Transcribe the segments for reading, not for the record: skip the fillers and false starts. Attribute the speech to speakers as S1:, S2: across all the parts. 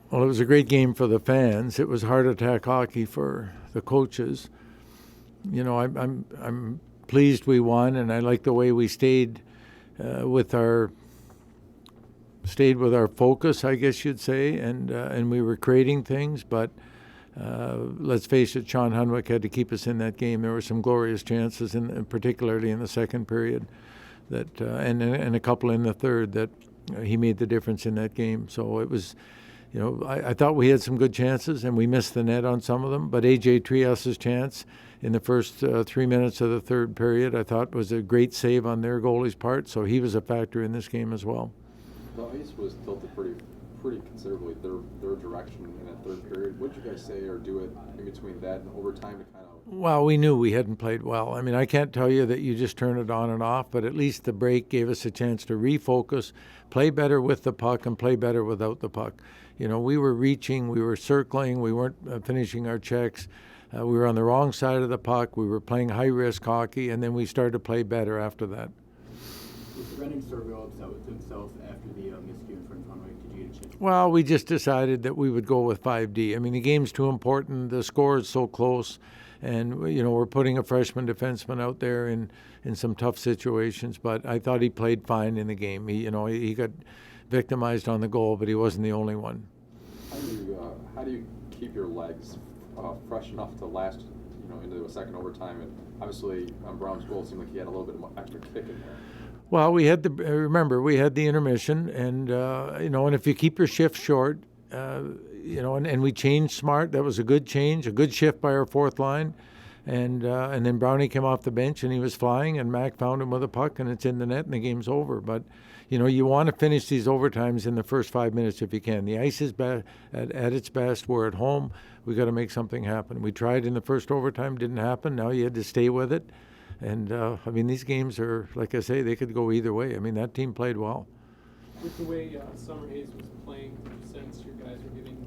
S1: Well, it was a great game for the fans. It was heart attack hockey for the coaches. I'm pleased we won, and I like the way we with our focus, I guess you'd say, and we were creating things. But let's face it, Sean Hunwick had to keep us in that game. There were some glorious chances, particularly in the second period, and a couple in the third that he made the difference in that game. So it was. I thought we had some good chances, and we missed the net on some of them. But A.J. Trias's chance in the first 3 minutes of the third period, I thought was a great save on their goalie's part. So he was a factor in this game as well.
S2: The ice was tilted pretty considerably their direction in that third period. What did you guys say or do it in between that and overtime to kind of?
S1: Well, we knew we hadn't played well. I mean, I can't tell you that you just turn it on and off, but at least the break gave us a chance to refocus, play better with the puck, and play better without the puck. We were reaching, we were circling, we weren't finishing our checks. We were on the wrong side of the puck. We were playing high-risk hockey, and then we started to play better after that.
S3: Was Brennan sort of real upset with himself after the miscue in front of Hunwick? Did you get a chance?
S1: Well, we just decided that we would go with 5D. I mean, the game's too important. The score is so close. And, we're putting a freshman defenseman out there in some tough situations. But I thought he played fine in the game. He got victimized on the goal, but he wasn't the only one.
S2: How do you keep your legs fresh enough to last, into a second overtime? And obviously, on Brown's goal, it seemed like he had a little bit of extra kick in there.
S1: Well, we had the intermission, and and if you keep your shift short, and we changed smart. That was a good change, a good shift by our fourth line, and then Brownie came off the bench and he was flying, and Mac found him with a puck, and it's in the net, and the game's over. But you want to finish these overtimes in the first 5 minutes if you can. The ice is at its best. We're at home. We got to make something happen. We tried in the first overtime, didn't happen. Now you had to stay with it. And, these games are, like I say, they could go either way. I mean, that team played well.
S4: With the way Summer Hayes was playing, did you sense your guys were getting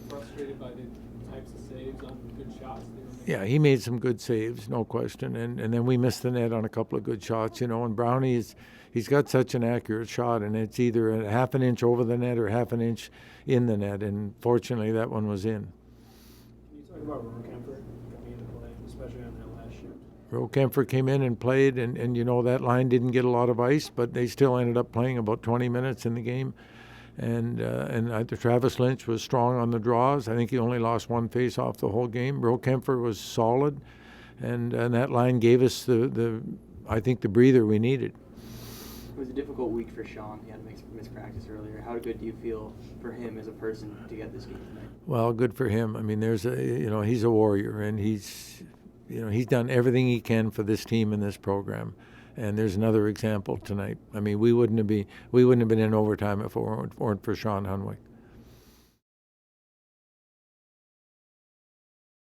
S4: frustrated by the types of saves on good shots they were making?
S1: Yeah, he made some good saves, no question. And then we missed the net on a couple of good shots, and Brownie he's got such an accurate shot, and it's either a half an inch over the net or half an inch in the net. And fortunately, that one was in.
S4: Can you talk about Rohrkemper coming into play, especially on that last shift?
S1: Rohrkemper came in and played, and that line didn't get a lot of ice, but they still ended up playing about 20 minutes in the game. And Travis Lynch was strong on the draws. I think he only lost one face-off the whole game. Rohrkemper was solid, and that line gave us the breather we needed.
S3: It was a difficult week for Sean. He had to miss practice earlier. How good do you feel for him as a person to get this game tonight?
S1: Well, good for him. I mean, he's a warrior, and he's done everything he can for this team and this program. And there's another example tonight. I mean, we wouldn't have been in overtime if it weren't for Sean Hunwick.